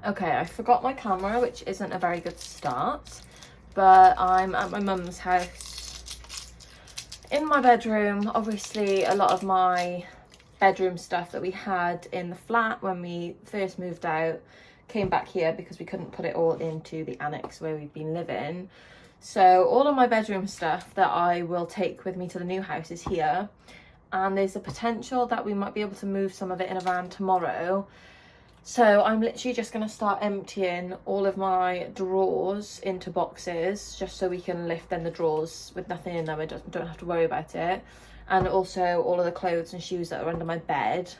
Okay, I forgot my camera, which isn't a very good start, but I'm at my mum's house in my bedroom. Obviously, a lot of my bedroom stuff that we had in the flat when we first moved out came back here because we couldn't put it all into the annex where we've been living. So all of my bedroom stuff that I will take with me to the new house is here, and there's a potential that we might be able to move some of it in a van tomorrow. So I'm literally just going to start emptying all of my drawers into boxes, just so we can lift then the drawers with nothing in them. I don't have to worry about it. And also all of the clothes and shoes that are under my bed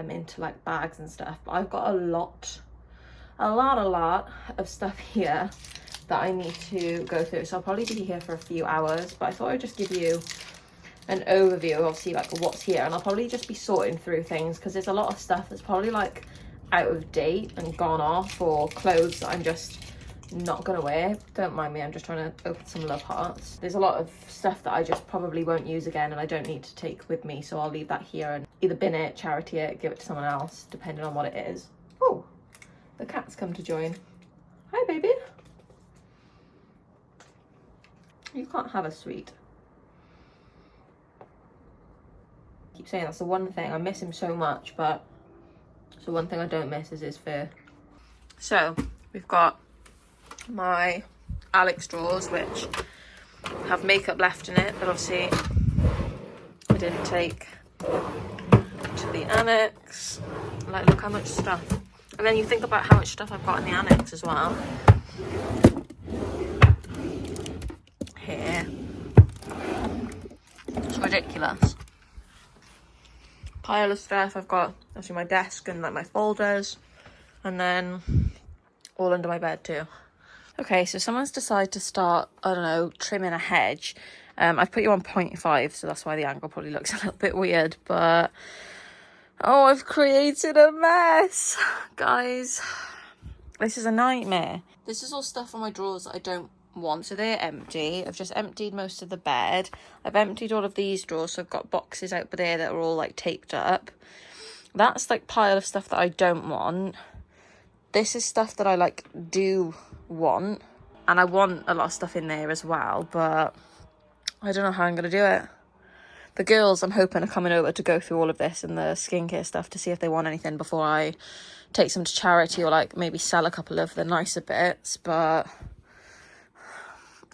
into like bags and stuff. But I've got a lot of stuff here that I need to go through. So I'll probably be here for a few hours, but I thought I'd just give you an overview of obviously like what's here. And I'll probably just be sorting through things because there's a lot of stuff that's probably like out of date and gone off, or clothes that I'm just not gonna wear. Don't mind me, I'm just trying to open some love hearts. There's a lot of stuff that I just probably won't use again and I don't need to take with me, so I'll leave that here and either bin it, charity it, give it to someone else, depending on what it is. Oh, the cat's come to join. Hi baby. You can't have a sweet. I keep saying that's the one thing, I miss him so much, but so one thing I don't miss is his fur. So we've got my Alex drawers, which have makeup left in it, but obviously I didn't take to the annex. Like, look how much stuff. And then you think about how much stuff I've got in the annex as well. Here. It's ridiculous. Pile of stuff. I've got obviously my desk and like my folders, and then all under my bed too. Okay, so someone's decided to start, I don't know, trimming a hedge. I've put you on 0.5, so that's why the angle probably looks a little bit weird, but oh, I've created a mess, guys. This is a nightmare. This is all stuff from my drawers that I don't want, so they're empty. I've just emptied most of the bed. I've emptied all of these drawers, so I've got boxes out there that are all like taped up. That's like pile of stuff that I don't want. This is stuff that I like do want, and I want a lot of stuff in there as well, but I don't know how I'm gonna do it. The girls, I'm hoping, are coming over to go through all of this and the skincare stuff to see if they want anything before I take some to charity, or like maybe sell a couple of the nicer bits, but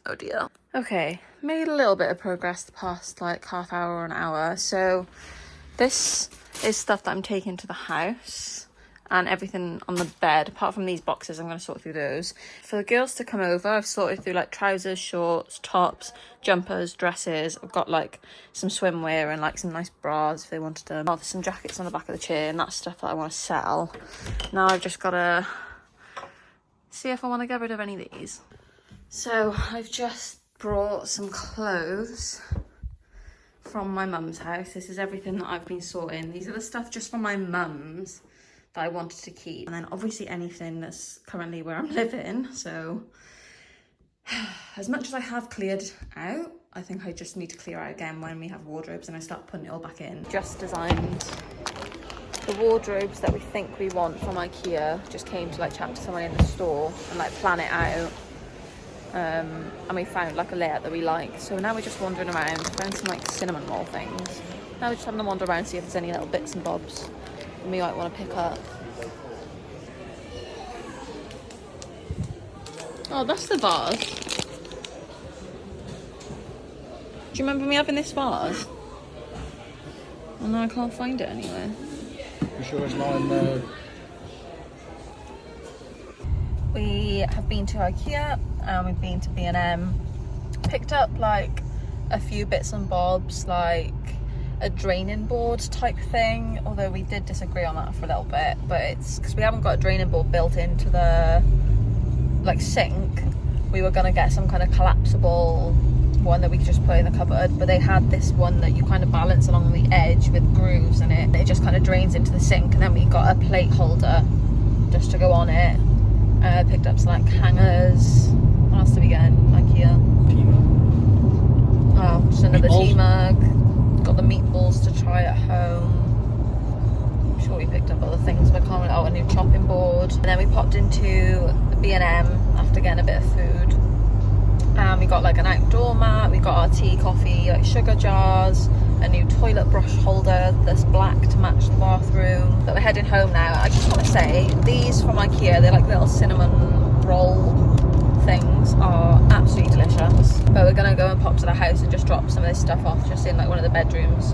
oh dear. Okay, made a little bit of progress the past like half hour or an hour. So this is stuff that I'm taking to the house, and everything on the bed apart from these boxes, I'm going to sort through those. For the girls to come over, I've sorted through like trousers, shorts, tops, jumpers, dresses. I've got like some swimwear and like some nice bras if they wanted them. Oh, there's some jackets on the back of the chair, and that's stuff that I want to sell. Now I've just got to see if I want to get rid of any of these. So I've just brought some clothes from my mum's house. This is everything that I've been sorting. These are the stuff just from my mum's that I wanted to keep. And then obviously anything that's currently where I'm living. So as much as I have cleared out, I think I just need to clear out again when we have wardrobes and I start putting it all back in. Just designed the wardrobes that we think we want from Ikea. Just came to like chat to someone in the store and like plan it out. And we found like a layout that we like. So now we're just wandering around, found some like cinnamon roll things. Now we're just having a wander around, see if there's any little bits and bobs that we might want to pick up. Oh, that's the vase. Do you remember me having this vase? Oh no, I can't find it anywhere. You sure it's not in there? We have been to Ikea and we've been to B&M. Picked up like a few bits and bobs, like a draining board type thing, although we did disagree on that for a little bit, but it's because we haven't got a draining board built into the like sink. We were gonna get some kind of collapsible one that we could just put in the cupboard, but they had this one that you kind of balance along the edge with grooves in it. It just kind of drains into the sink, and then we got a plate holder just to go on it. Picked up some like hangers. What else did we get in Ikea? Tea mug. Oh, just another Meatballs. tea mug. Got the meatballs to try at home. sure we picked up other things, but I can't. Oh, a new chopping board. And then we popped into B&M after getting a bit of food. And we got like an outdoor mat, we got our tea, coffee, like sugar jars, a new toilet brush holder that's black to match the bathroom. But we're heading home now. I just want to say, these from Ikea, they're like little cinnamon roll things, are absolutely delicious. But we're gonna go and pop to the house and just drop some of this stuff off just in like one of the bedrooms.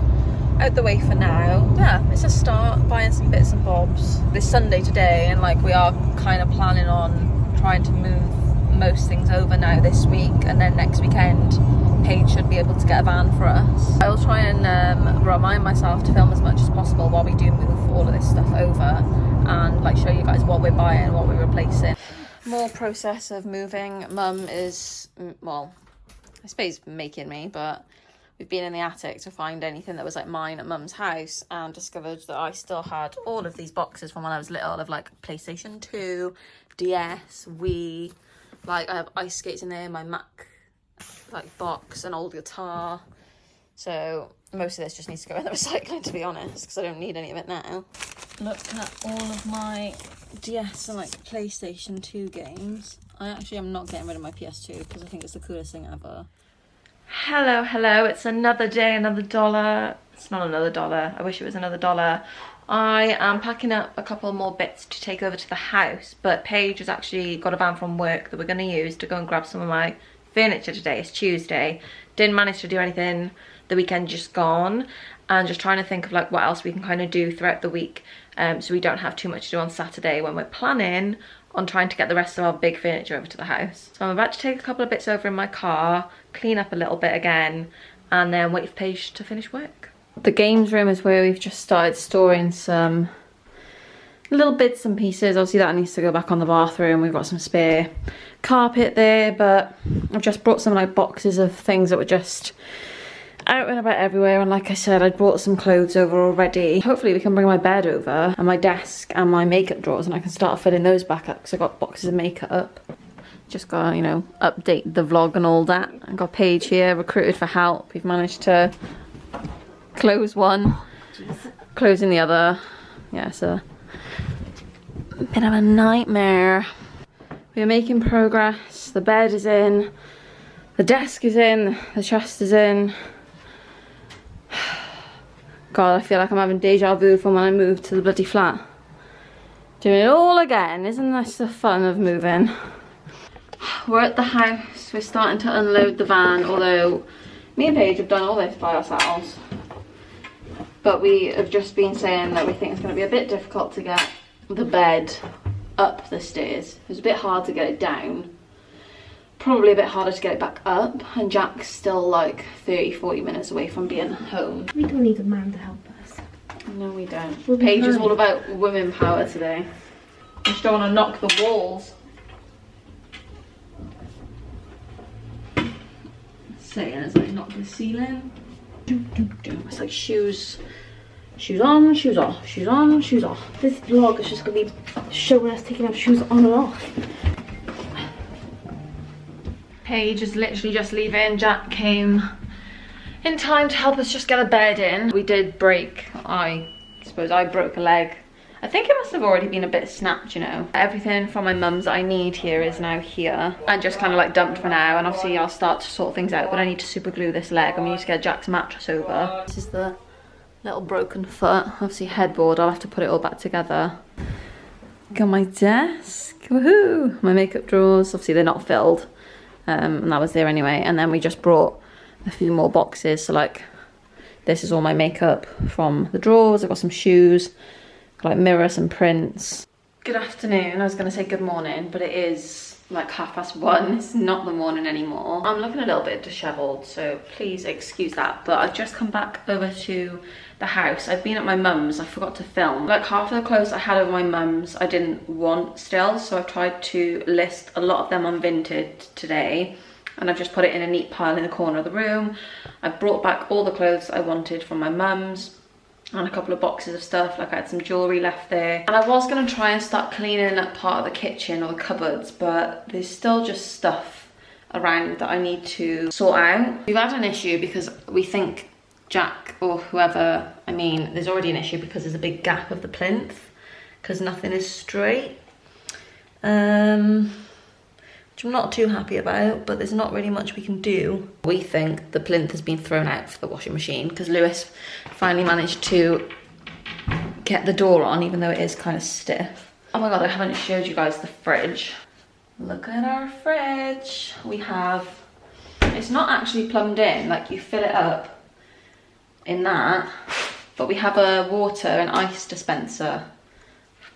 Out the way for now. Yeah, it's a start, buying some bits and bobs. This Sunday today, and like we are kind of planning on trying to move most things over now this week, and then next weekend Paige should be able to get a van for us. I will try and remind myself to film as much as possible while we do move all of this stuff over, and like show you guys what we're buying, what we're replacing. More process of moving. Mum is, well, I suppose making me, but we've been in the attic to find anything that was like mine at Mum's house, and discovered that I still had all of these boxes from when I was little of like PlayStation 2, DS, Wii. Like I have ice skates in there, my Mac like box, an old guitar. So most of this just needs to go in the recycling, to be honest, because I don't need any of it now. Look at all of my DS and like PlayStation 2 games. I actually am not getting rid of my PS2 because I think it's the coolest thing ever. Hello, it's another day, another dollar. It's not another dollar, I wish it was another dollar. I am packing up a couple more bits to take over to the house, but Paige has actually got a van from work that we're going to use to go and grab some of my furniture today. It's Tuesday. Didn't manage to do anything the weekend just gone, and just trying to think of like what else we can kind of do throughout the week, so we don't have too much to do on Saturday when we're planning on trying to get the rest of our big furniture over to the house. So I'm about to take a couple of bits over in my car, clean up a little bit again, and then wait for Paige to finish work. The games room is where we've just started storing some little bits and pieces. Obviously that needs to go back on the bathroom. We've got some spare carpet there, but I've just brought some like boxes of things that were just out and about everywhere. And like I said, I brought some clothes over already. Hopefully we can bring my bed over and my desk and my makeup drawers, and I can start filling those back up because I got boxes of makeup. Just gotta, you know, update the vlog and all that. I got Paige here, recruited for help. We've managed to close one, closing the other. Yeah, it's a bit of a nightmare. We're making progress. The bed is in, the desk is in, the chest is in. God, I feel like I'm having deja vu from when I moved to the bloody flat. Doing it all again. Isn't this the fun of moving? We're at the house. We're starting to unload the van, although me and Paige have done all this by ourselves. But we have just been saying that we think it's going to be a bit difficult to get the bed up the stairs. It was a bit hard to get it down. Probably a bit harder to get it back up. And Jack's still like 30-40 minutes away from being home. We don't need a man to help us. No, we don't. Paige is all about women power today. I just don't want to knock the walls. Saying as I knock the ceiling. It's like shoes on, shoes off, shoes on, shoes off. This vlog is just going to be showing us taking our shoes on and off. Paige is literally just leaving. Jack came in time to help us just get a bed in. We did break, I suppose I broke a leg. I think it must have already been a bit snapped, you know. Everything from my mum's that I need here is now here, and just kind of like dumped for now, and obviously I'll start to sort things out, but I need to super glue this leg. I'm going to get Jack's mattress over. This is the little broken foot, obviously headboard. I'll have to put it all back together. Got my desk, woohoo! My makeup drawers, obviously they're not filled, and that was there anyway. And then we just brought a few more boxes, so like this is all my makeup from the drawers. I've got some shoes, like mirror, some prints. Good afternoon. I was going to say good morning, but it is like 1:30. It's not the morning anymore. I'm looking a little bit disheveled, so please excuse that. But I've just come back over to the house. I've been at my mum's. I forgot to film. Like half of the clothes I had over my mum's I didn't want still, so I've tried to list a lot of them on Vinted today, and I've just put it in a neat pile in the corner of the room. I brought back all the clothes I wanted from my mum's, and a couple of boxes of stuff. Like I had some jewellery left there, and I was going to try and start cleaning up part of the kitchen or the cupboards, but there's still just stuff around that I need to sort out. We've had an issue because we think Jack, or whoever I mean, there's already an issue because there's a big gap of the plinth, because nothing is straight. Which I'm not too happy about, but there's not really much we can do. We think the plinth has been thrown out for the washing machine because Lewis finally managed to get the door on, even though it is kind of stiff. Oh my god, I haven't showed you guys the fridge. Look at our fridge. We have, it's not actually plumbed in, like you fill it up in that, but we have a water and ice dispenser,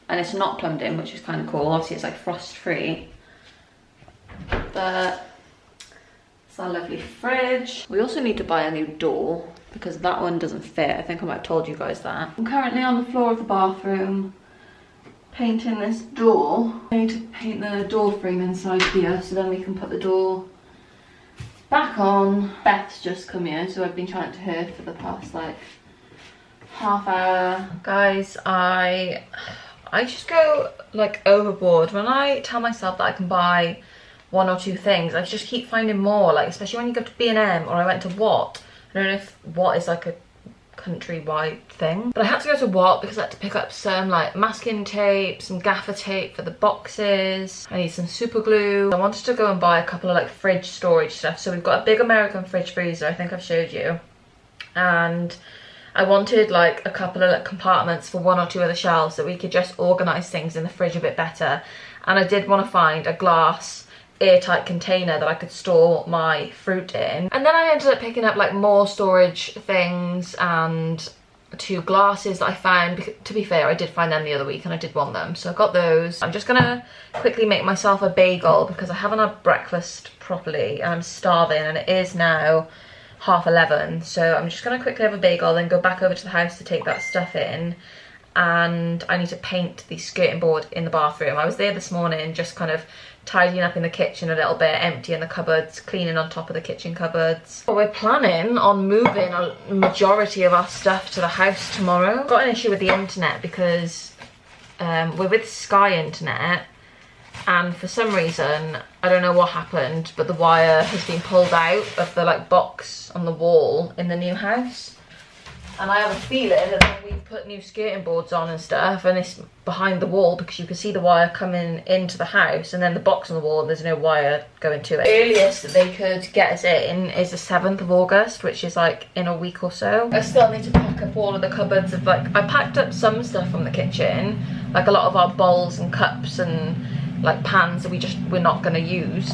and it's not plumbed in, which is kind of cool. Obviously it's like frost free, but it's our lovely fridge. We also need to buy a new door because that one doesn't fit. I think I might have told you guys that. I'm currently on the floor of the bathroom painting this door. I need to paint the door frame inside here so then we can put the door back on. Beth's just come here, so I've been chatting to her for the past like half hour. Guys, I just go like overboard when I tell myself that I can buy one or two things. I just keep finding more, like especially when you go to B&M, or I went to What. I don't know if What is like a countrywide thing, but I had to go to What because I had to pick up some like masking tape, some gaffer tape for the boxes. I need some super glue. I wanted to go and buy a couple of like fridge storage stuff. So we've got a big American fridge freezer, I think I've showed you, and I wanted like a couple of like compartments for one or two of the shelves that we could just organize things in the fridge a bit better. And I did want to find a glass airtight container that I could store my fruit in. And then I ended up picking up like more storage things and two glasses that I found. To be fair, I did find them the other week and I did want them, so I got those. I'm just gonna quickly make myself a bagel because I haven't had breakfast properly and I'm starving, and it is now 11:30, so I'm just gonna quickly have a bagel, then go back over to the house to take that stuff in. And I need to paint the skirting board in the bathroom. I was there this morning just kind of tidying up in the kitchen a little bit, emptying the cupboards, cleaning on top of the kitchen cupboards. But we're planning on moving a majority of our stuff to the house tomorrow. Got an issue with the internet because we're with Sky Internet, and for some reason, I don't know what happened, but the wire has been pulled out of the like box on the wall in the new house. And I have a feeling that we've put new skirting boards on and stuff, and it's behind the wall because you can see the wire coming into the house, and then the box on the wall, there's no wire going to it. The earliest that they could get us in is the 7th of August, which is like in a week or so. I still need to pack up all of the cupboards of like, I packed up some stuff from the kitchen, like a lot of our bowls and cups and like pans that we're not going to use.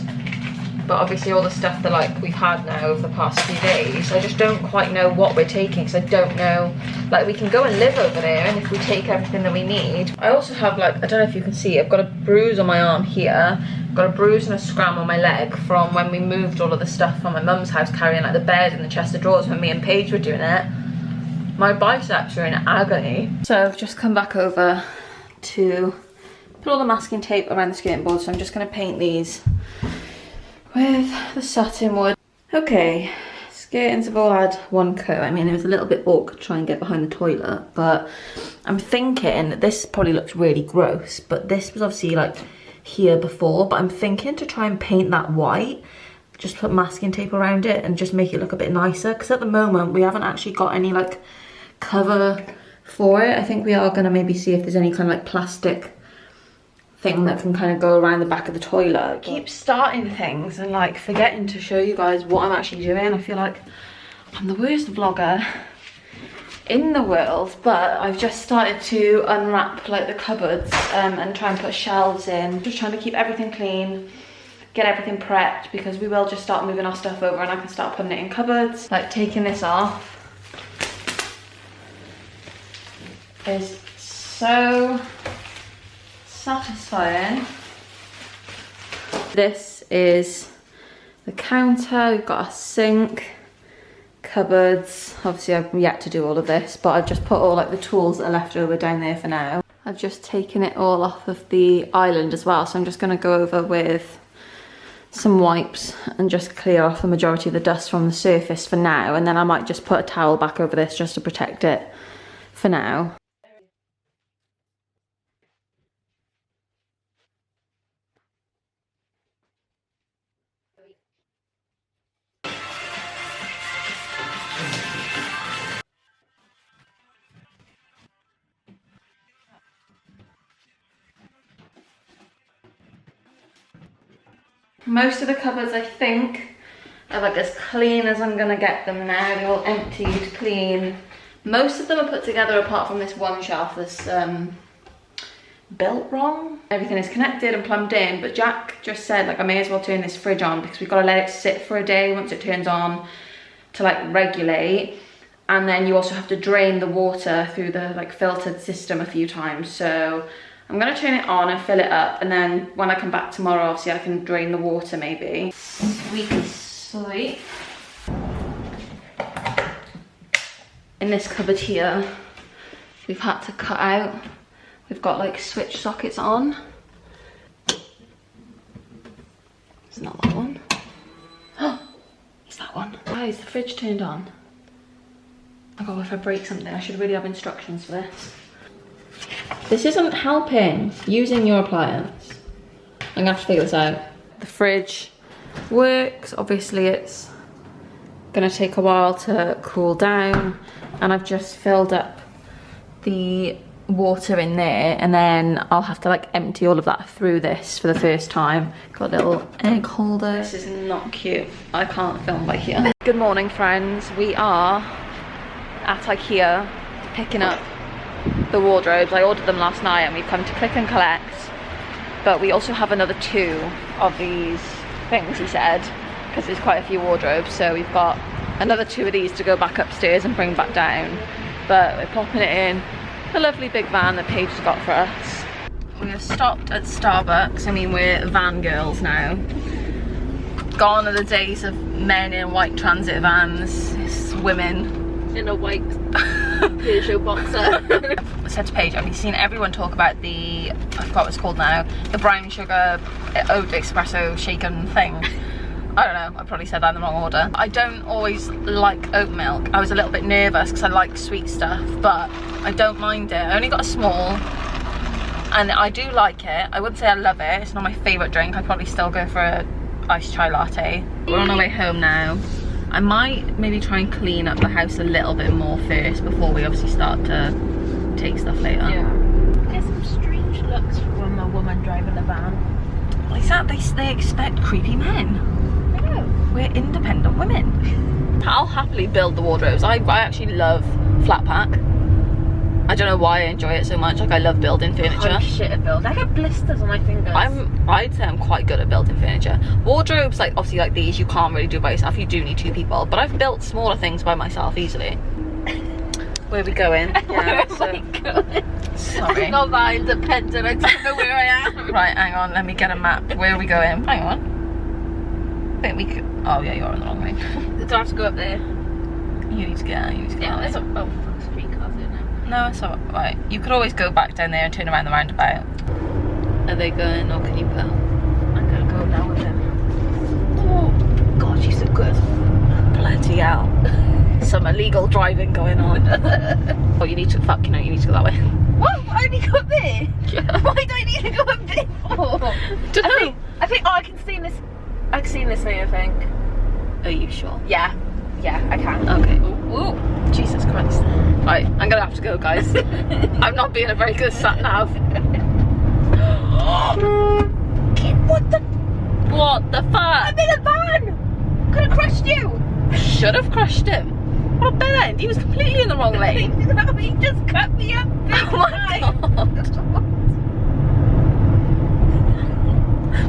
But obviously all the stuff that like we've had now over the past few days, I just don't quite know what we're taking, because I don't know, like we can go and live over there, and if we take everything that we need. I also have like, I don't know if you can see, I've got a bruise on my arm here, I've got a bruise and a scram on my leg from when we moved all of the stuff from my mum's house, carrying like the bed and the chest of drawers when me and Paige were doing it. My biceps are in agony. So I've just come back over to put all the masking tape around the skirting board, so I'm just going to paint these with the satin wood. Okay, skirtings have all had one coat. I mean, it was a little bit awkward to try and get behind the toilet, but I'm thinking, this probably looks really gross, but this was obviously like here before, but I'm thinking to try and paint that white, just put masking tape around it and just make it look a bit nicer, because at the moment we haven't actually got any like cover for it. I think we are going to maybe see if there's any kind of like plastic thing that can kind of go around the back of the toilet. I keep starting things and like forgetting to show you guys what I'm actually doing. I feel like I'm the worst vlogger in the world, but I've just started to unwrap like the cupboards and try and put shelves in. Just trying to keep everything clean, get everything prepped, because we will just start moving our stuff over and I can start putting it in cupboards. Like taking this off is so satisfying. This is the counter. We've got a sink, cupboards. Obviously I've yet to do all of this, but I've just put all like the tools that are left over down there for now. I've just taken it all off of the island as well, so I'm just going to go over with some wipes and just clear off the majority of the dust from the surface for now, and then I might just put a towel back over this just to protect it for now. Most of the cupboards, I think, are like as clean as I'm gonna get them now. They're all emptied, clean. Most of them are put together apart from this one shelf that's built wrong. Everything is connected and plumbed in, but Jack just said like I may as well turn this fridge on because we've got to let it sit for a day once it turns on to like regulate. And then you also have to drain the water through the like filtered system a few times. So I'm gonna turn it on and fill it up, and then when I come back tomorrow, obviously I can drain the water maybe. Sweet. In this cupboard here, we've had to cut out. We've got like switch sockets on. It's not that one. Oh, it's that one. Why is the fridge turned on? Oh god, if I break something, I should really have instructions for this. This isn't helping using your appliance. I'm gonna have to figure this out. The fridge works. Obviously it's gonna take a while to cool down, and I've just filled up the water in there, and then I'll have to like empty all of that through this for the first time. Got a little egg holder. This is not cute. I can't film by here. Good morning, friends. We are at Ikea picking up the wardrobes. I ordered them last night and we've come to click and collect, but we also have another 2 of these things, he said, because there's quite a few wardrobes, so we've got another 2 of these to go back upstairs and bring back down. But we're popping it in a lovely big van that Paige has got for us. We have stopped at Starbucks. I mean, we're van girls now. Gone are the days of men in white transit vans. It's women in a white Peugeot boxer. I said to Paige, have you seen everyone talk about the, I forgot what it's called now, the brown sugar oat espresso shaken thing? I don't know, I probably said that in the wrong order. I don't always like oat milk. I was a little bit nervous because I like sweet stuff, but I don't mind it. I only got a small and I do like it. I wouldn't say I love it. It's not my favourite drink. I'd probably still go for a iced chai latte. We're on our way home now. I might maybe try and clean up the house a little bit more first before we obviously start to take stuff later. Yeah. There's some strange looks from a woman driving a van. Well, is that they expect creepy men? I know. We're independent women. I'll happily build the wardrobes. I actually love flat pack. I don't know why I enjoy it so much. Like, I love building furniture. I'm shit at build. I get blisters on my fingers. I'd say I'm quite good at building furniture. Wardrobes, like obviously like these, you can't really do by yourself. You do need 2 people. But I've built smaller things by myself easily. Where are we going? Yeah, Where am I going? Sorry. I'm not that independent. I don't know where I am. Right, hang on. Let me get a map. Where are we going? Hang on. Wait, we could. Oh yeah, you're on the wrong way. Do I have to go up there? You need to get out. You need to get out. There's a street cars there now. No, it's alright. You could always go back down there and turn around the roundabout. Are they going, or can you pull? I'm gonna go now with him. Oh, God, she's so good. Bloody hell. Some illegal driving going on. Oh, you need to, fuck, you know, you need to go that way. What? I only go up there? Yeah. Why do I need to go up there for? I think, oh, I can see in this, way, I think. Are you sure? Yeah, I can. Okay. Ooh, Jesus Christ. Right, I'm gonna have to go, guys. I'm not being a very good sat nav. What the? What the fuck? I'm in a van! Could have crushed you! Should have crushed him. What a bellend. He was completely in the wrong lane. He just cut me up big Oh my god.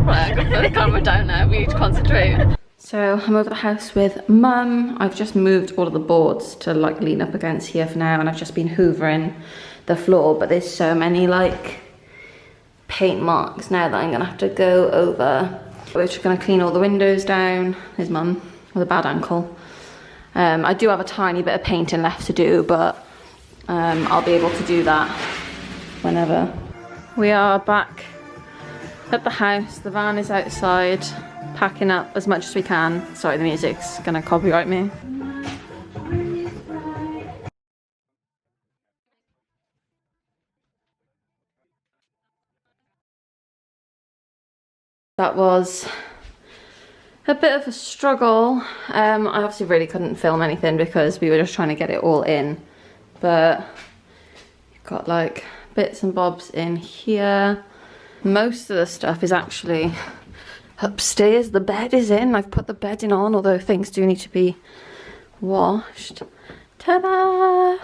Right, I'm gonna put the camera down now. We need to concentrate. So I'm over the house with Mum. I've just moved all of the boards to like lean up against here for now, and I've just been hoovering the floor, but there's so many like paint marks now that I'm gonna have to go over. We're just gonna clean all the windows down. There's Mum with a bad ankle. I do have a tiny bit of painting left to do, but I'll be able to do that whenever. We are back at the house. The van is outside, packing up as much as we can. Sorry, the music's gonna copyright me. That was a bit of a struggle. I obviously really couldn't film anything because we were just trying to get it all in, but you've got like bits and bobs in here. Most of the stuff is actually Upstairs, the bed is in. I've put the bedding on, although things do need to be washed. Ta-da!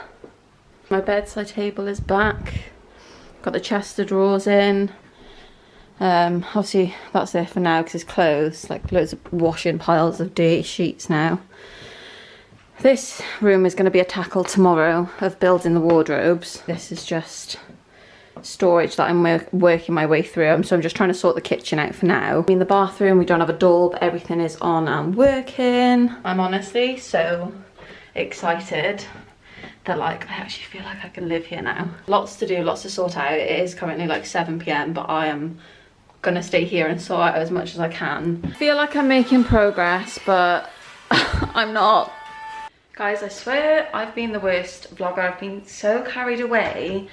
My bedside table is back. Got the chest of drawers in. Obviously that's there for now because it's closed. Like loads of washing piles of dirty sheets now. This room is going to be a tackle tomorrow of building the wardrobes. This is just storage that I'm working my way through. So I'm just trying to sort the kitchen out for now. In the bathroom we don't have a door, but everything is on and working. I'm honestly so excited that like I actually feel like I can live here now. Lots to do, lots to sort out. It is currently like 7 PM, but I am gonna stay here and sort out as much as I can. I feel like I'm making progress, but I'm not. Guys, I swear I've been the worst vlogger. I've been so carried away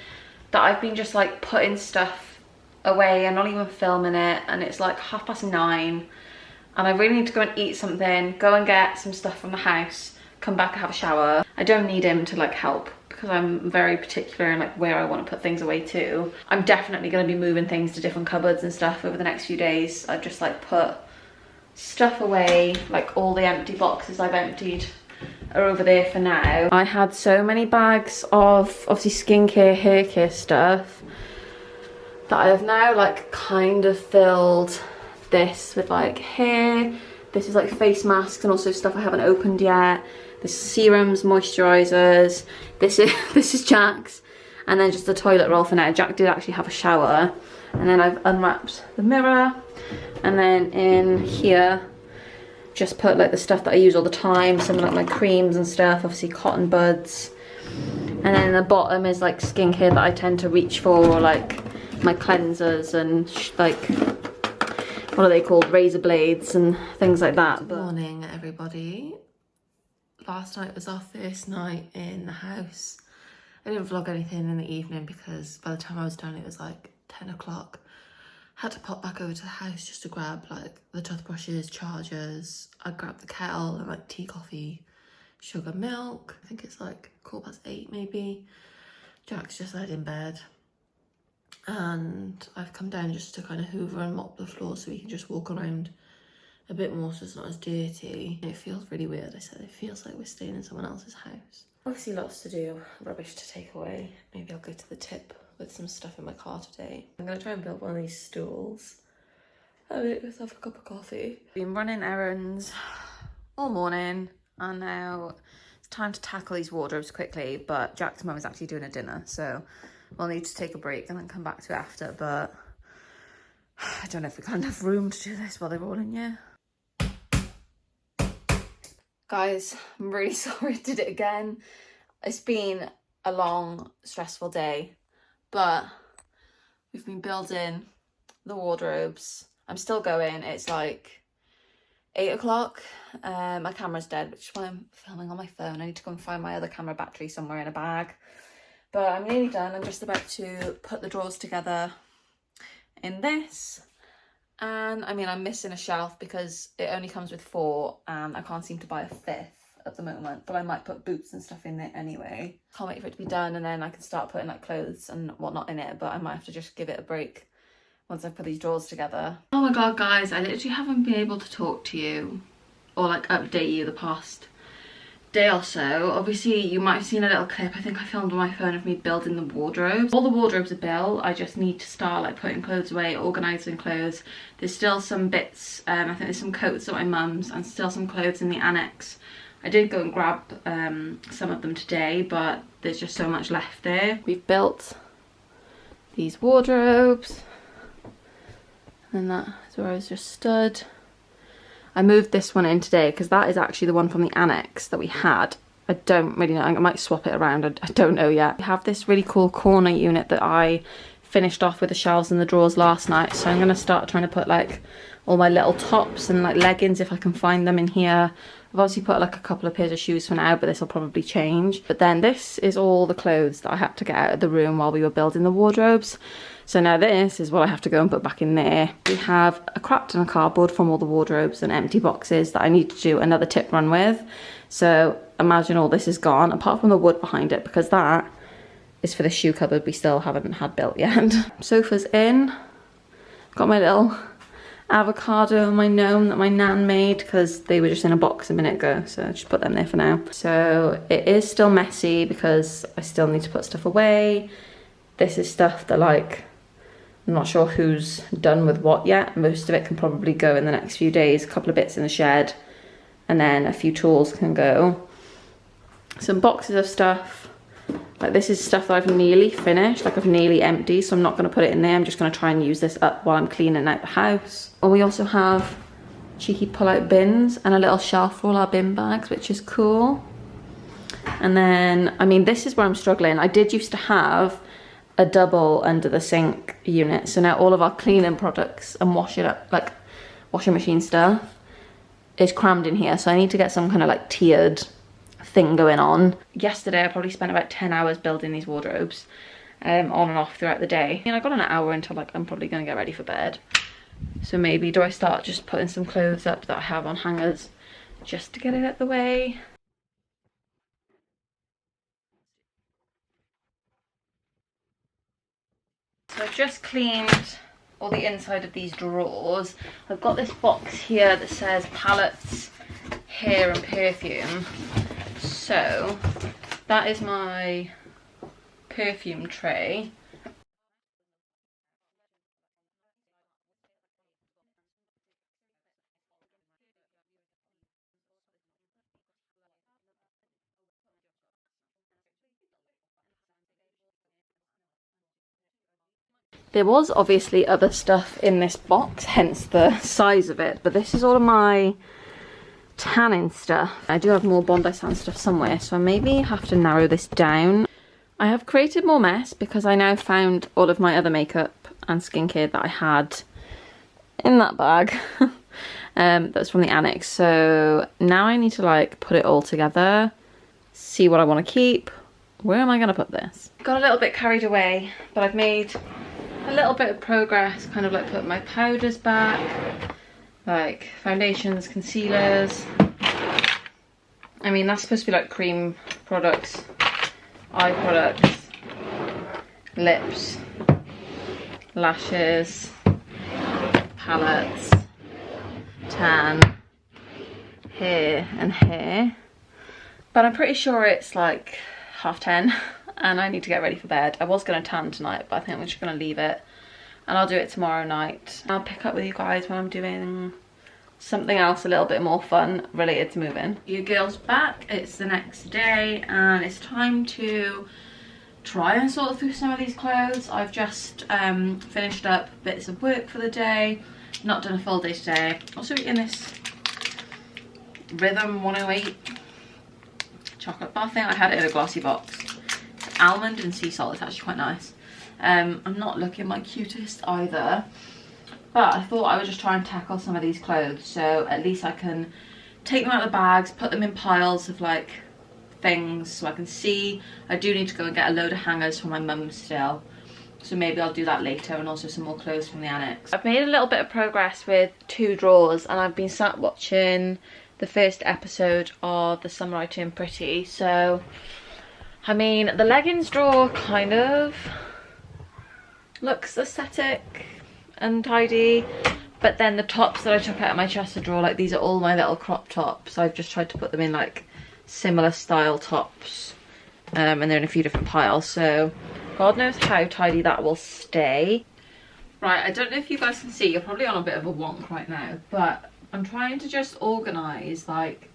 that I've been just like putting stuff away and not even filming it, and it's like 9:30 and I really need to go and eat something, go and get some stuff from the house, come back and have a shower. I don't need him to like help because I'm very particular in like where I want to put things away too. I'm definitely going to be moving things to different cupboards and stuff over the next few days. I've just like put stuff away, like all the empty boxes I've emptied are over there for now. I had so many bags of obviously skincare, hair care stuff that I have now like kind of filled this with like hair. This is like face masks and also stuff I haven't opened yet. This is serums, moisturisers. This is Jack's, and then just the toilet roll for now. Jack did actually have a shower, and then I've unwrapped the mirror, and then in here just put like the stuff that I use all the time, some like my creams and stuff, obviously cotton buds, and then the bottom is like skincare that I tend to reach for, or like my cleansers and like what are they called, razor blades and things like that. Good morning everybody. Last night was our first night in the house. I didn't vlog anything in the evening because by the time I was done it was like 10 o'clock. Had to pop back over to the house just to grab like the toothbrushes, chargers. I grabbed the kettle and like tea, coffee, sugar, milk. I think it's like 8:15 maybe. Jack's just laid in bed. And I've come down just to kind of hoover and mop the floor so we can just walk around a bit more so it's not as dirty. It feels really weird. I said it feels like we're staying in someone else's house. Obviously lots to do, rubbish to take away. Maybe I'll go to the tip with some stuff in my car today. I'm gonna try and build one of these stools. Have myself a cup of coffee. Been running errands all morning and now it's time to tackle these wardrobes quickly, but Jack's mum is actually doing a dinner, so we'll need to take a break and then come back to it after, but I don't know if we got enough room to do this while they're all in here. Guys, I'm really sorry I did it again. It's been a long, stressful day, but we've been building the wardrobes. I'm still going. It's like 8 o'clock. My camera's dead, which is why I'm filming on my phone. I need to go and find my other camera battery somewhere in a bag. But I'm nearly done. I'm just about to put the drawers together in this. And I mean, I'm missing a shelf because it only comes with 4 and I can't seem to buy a 5th at the moment, but I might put boots and stuff in it anyway. Can't wait for it to be done and then I can start putting like clothes and whatnot in it, but I might have to just give it a break once I put these drawers together. Oh my god guys, I literally haven't been able to talk to you or like update you the past day or so. Obviously you might have seen a little clip I think I filmed on my phone of me building the wardrobes. All the wardrobes are built. I just need to start like putting clothes away, organising clothes. There's still some bits, I think there's some coats at my mum's and still some clothes in the annex. I did go and grab some of them today, but there's just so much left there. We've built these wardrobes and that is where I was just stood. I moved this one in today because that is actually the one from the annex that we had. I don't really know, I might swap it around, I don't know yet. We have this really cool corner unit that I finished off with the shelves and the drawers last night, so I'm going to start trying to put like all my little tops and like leggings if I can find them in here. I've obviously put like a couple of pairs of shoes for now, but this will probably change. But then this is all the clothes that I had to get out of the room while we were building the wardrobes. So now this is what I have to go and put back in there. We have a crap ton of cardboard from all the wardrobes and empty boxes that I need to do another tip run with. So imagine all this is gone, apart from the wood behind it, because that is for the shoe cupboard we still haven't had built yet. Sofa's in. Got my little avocado and my gnome that my nan made because they were just in a box a minute ago, so I just put them there for now. So it is still messy because I still need to put stuff away. This is stuff that, like, I'm not sure who's done with what yet. Most of it can probably go in the next few days. A couple of bits in the shed and then a few tools can go. Some boxes of stuff. Like, this is stuff that I've nearly finished, like I've nearly emptied, so I'm not going to put it in there. I'm just going to try and use this up while I'm cleaning out the house. And we also have cheeky pull-out bins and a little shelf for all our bin bags, which is cool. And then, I mean, this is where I'm struggling. I did used to have a double under the sink unit, so now all of our cleaning products and washing up, like washing machine stuff, is crammed in here. So I need to get some kind of like tiered thing going on. Yesterday I probably spent about 10 hours building these wardrobes, on and off throughout the day. And I got an hour until, like, I'm probably gonna get ready for bed. So maybe do I start just putting some clothes up that I have on hangers just to get it out of the way. So I've just cleaned all the inside of these drawers. I've got this box here that says palettes, hair and perfume. So that is my perfume tray. There was obviously other stuff in this box, hence the size of it, but this is all of my tanning stuff. I do have more Bondi Sand stuff somewhere, so I maybe have to narrow this down. I have created more mess because I now found all of my other makeup and skincare that I had in that bag. That's from the annex. So now I need to, like, put it all together, see what I want to keep. Where am I going to put this? Got a little bit carried away, but I've made a little bit of progress, kind of like putting my powders back, like foundations, concealers. I mean, that's supposed to be like cream products, eye products, lips, lashes, palettes, tan, hair and hair. But I'm pretty sure it's like 10:30 and I need to get ready for bed. I was going to tan tonight, but I think I'm just going to leave it and I'll do it tomorrow night. I'll pick up with you guys when I'm doing something else a little bit more fun related to moving. You girls back, it's the next day and it's time to try and sort through some of these clothes. I've just finished up bits of work for the day, not done a full day today. Also eating this Rhythm 108 chocolate bar thing. I had it in a glossy box. It's almond and sea salt. It's actually quite nice. I'm not looking my cutest either, but I thought I would just try and tackle some of these clothes, so at least I can take them out of the bags, put them in piles of like things so I can see. I do need to go and get a load of hangers for my mum still, so maybe I'll do that later, and also some more clothes from the annex. I've made a little bit of progress with 2 drawers and I've been sat watching the first episode of The Summer I Turned Pretty. So I mean, the leggings drawer kind of looks aesthetic and tidy, but then the tops that I took out of my chest of drawer, like these are all my little crop tops. I've just tried to put them in like similar style tops, and they're in a few different piles, so God knows how tidy that will stay. Right, I don't know if you guys can see, you're probably on a bit of a wonk right now, but I'm trying to just organise like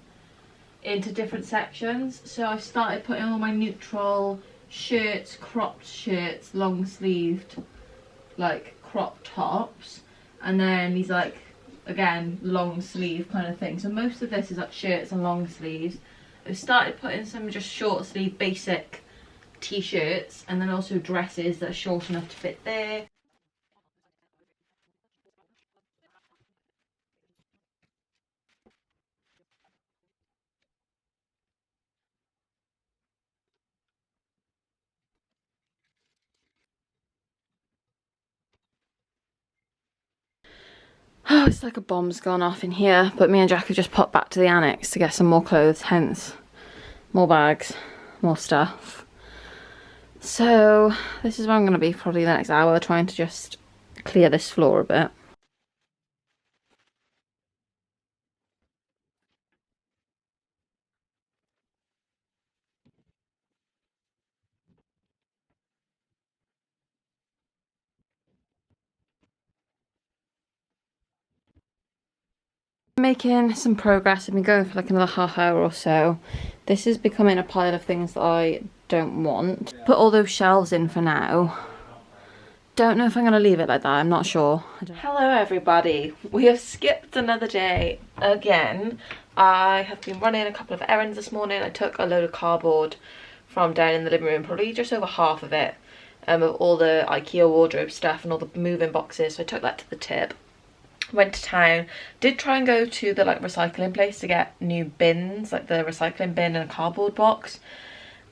into different sections. So I've started putting all my neutral shirts, cropped shirts, long sleeved like crop tops, and then these like, again, long sleeve kind of thing. So most of this is like shirts and long sleeves. I've started putting some just short sleeve basic t-shirts, and then also dresses that are short enough to fit there. Oh, it's like a bomb's gone off in here, but me and Jack have just popped back to the annex to get some more clothes, hence more bags, more stuff. So this is where I'm going to be probably the next hour, trying to just clear this floor a bit. Making some progress. I've been going for like another half hour or so. This is becoming a pile of things that I don't want. Put all those shelves in for now. Don't know if I'm going to leave it like that. I'm not sure. Hello everybody. We have skipped another day again. I have been running a couple of errands this morning. I took a load of cardboard from down in the living room, probably just over half of it, of all the Ikea wardrobe stuff and all the moving boxes. So I took that to the tip. Went to town, did try and go to the like recycling place to get new bins, like the recycling bin and a cardboard box,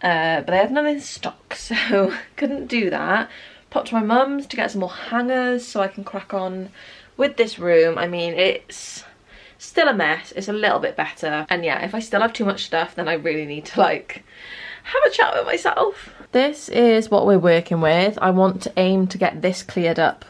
but they had none in stock, so couldn't do that. Popped to my mum's to get some more hangers so I can crack on with this room. I mean, it's still a mess, it's a little bit better, and yeah, if I still have too much stuff then I really need to like have a chat with myself. This is what we're working with. I want to aim to get this cleared up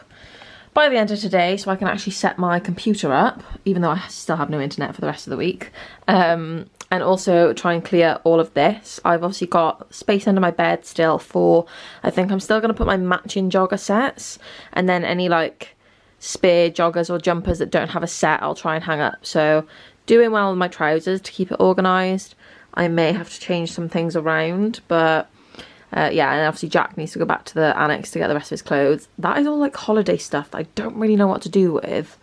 by the end of today so I can actually set my computer up, even though I still have no internet for the rest of the week, and also try and clear all of this. I've obviously got space under my bed still for, I think I'm still going to put my matching jogger sets, and then any like spare joggers or jumpers that don't have a set I'll try and hang up. So doing well with my trousers to keep it organised. I may have to change some things around, but yeah, and obviously Jack needs to go back to the annex to get the rest of his clothes. That is all like holiday stuff that I don't really know what to do with.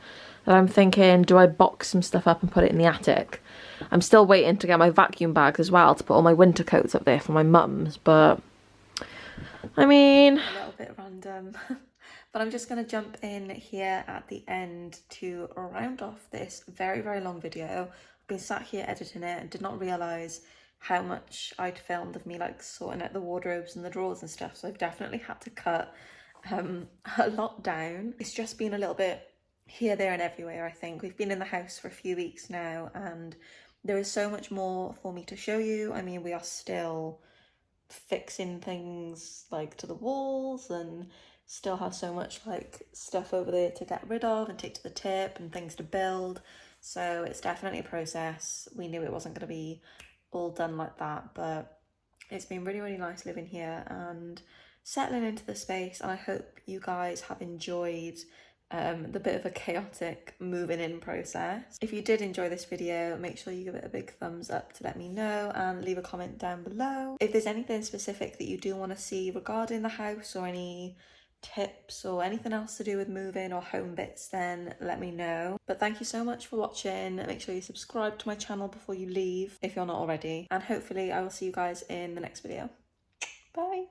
And I'm thinking, do I box some stuff up and put it in the attic? I'm still waiting to get my vacuum bags as well to put all my winter coats up there for my mum's, but I mean, a little bit random. But I'm just going to jump in here at the end to round off this very, very long video. I've been sat here editing it and did not realise how much I'd filmed of me like sorting out the wardrobes and the drawers and stuff, so I've definitely had to cut a lot down. It's just been a little bit here, there and everywhere. I think we've been in the house for a few weeks now and there is so much more for me to show you. I mean, we are still fixing things like to the walls and still have so much like stuff over there to get rid of and take to the tip and things to build, so it's definitely a process. We knew it wasn't going to be all done like that, but it's been really, really nice living here and settling into the space, and I hope you guys have enjoyed the bit of a chaotic moving in process. If you did enjoy this video, make sure you give it a big thumbs up to let me know and leave a comment down below. If there's anything specific that you do want to see regarding the house or any tips or anything else to do with moving or home bits, then let me know. But thank you so much for watching. Make sure you subscribe to my channel before you leave if you're not already, and hopefully I will see you guys in the next video. Bye.